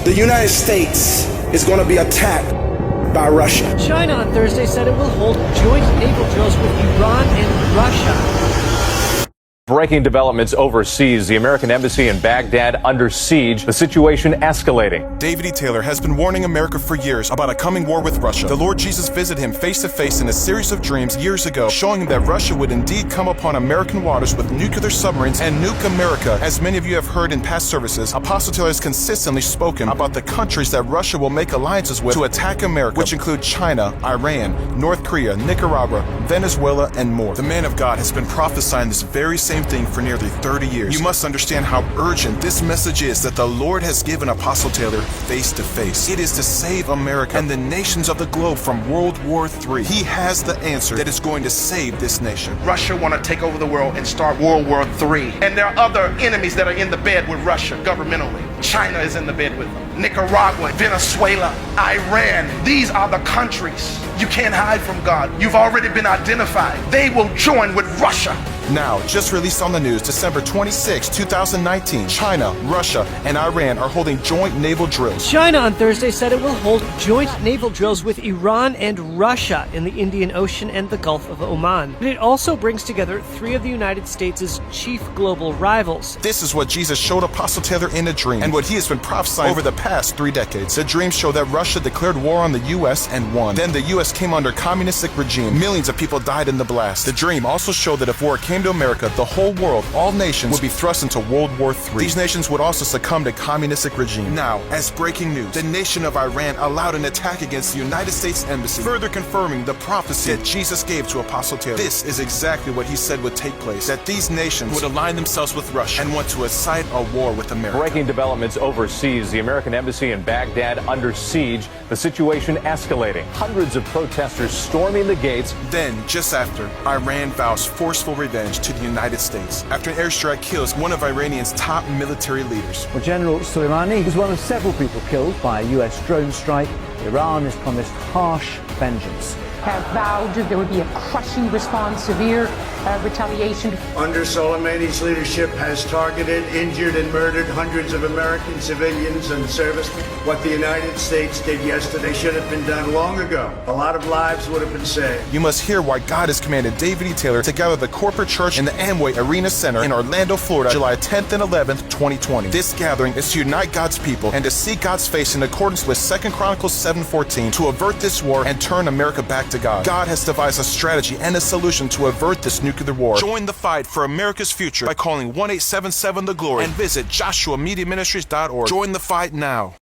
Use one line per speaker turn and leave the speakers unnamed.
the United States is going to be attacked by Russia.
China on Thursday said it will hold joint naval drills with Iran and Russia.
Breaking developments overseas. The American embassy in Baghdad under siege. The situation escalating.
David E. Taylor has been warning America for years about a coming war with Russia. The Lord Jesus visited him face to face in a series of dreams years ago, showing him that Russia would indeed come upon American waters with nuclear submarines and nuke America. As many of you have heard in past services, Apostle Taylor has consistently spoken about the countries that Russia will make alliances with to attack America, which include China, Iran, North Korea, Nicaragua, Venezuela, and more. The man of God has been prophesying this very same thing for nearly 30 years. You must understand how urgent this message is that the Lord has given Apostle Taylor face to face. It is to save America and the nations of the globe from World War III. He has the answer that is going to save this nation.
Russia want to take over the world and start World War III. And there are other enemies that are in the bed with Russia governmentally. China is in the bed with them. Nicaragua, Venezuela, Iran. These are the countries. You can't hide from God. You've already been identified. They will join with Russia.
Now, just released on the news, December 26, 2019, China, Russia, and Iran are holding joint naval drills.
China on Thursday said it will hold joint naval drills with Iran and Russia in the Indian Ocean and the Gulf of Oman. But it also brings together three of the United States' chief global rivals.
This is what Jesus showed Apostle Taylor in a dream, and what he has been prophesying over the past 3 decades. The dream showed that Russia declared war on the U.S. and won. Then the U.S. came under communistic regime. Millions of people died in the blast. The dream also showed that if war came to America, the whole world, all nations, would be thrust into World War III. These nations would also succumb to communistic regime. Now, as breaking news, the nation of Iran allowed an attack against the United States Embassy, further confirming the prophecy that Jesus gave to Apostle Taylor. This is exactly what he said would take place, that these nations would align themselves with Russia and want to incite a war with America.
Breaking developments overseas. The American embassy in Baghdad under siege. The situation escalating. Hundreds of protesters storming the gates.
Then, just after, Iran vows forceful revenge to the United States after an airstrike kills one of Iranian's top military leaders.
Well, General Soleimani was one of several people killed by a US drone strike. Iran has promised harsh vengeance.
Have vowed there would be a crushing response, severe retaliation.
Under Soleimani's leadership has targeted, injured, and murdered hundreds of American civilians and servicemen. What the United States did yesterday should have been done long ago. A lot of lives would have been saved.
You must hear why God has commanded David E. Taylor to gather the corporate church in the Amway Arena Center in Orlando, Florida, July 10th and 11th, 2020. This gathering is to unite God's people and to seek God's face in accordance with 2 Chronicles 7:14 to avert this war and turn America back to God. God has devised a strategy and a solution to avert this nuclear war. Join the fight for America's future by calling 1-877-THE-GLORY and visit JoshuaMediaMinistries.org. Join the fight now.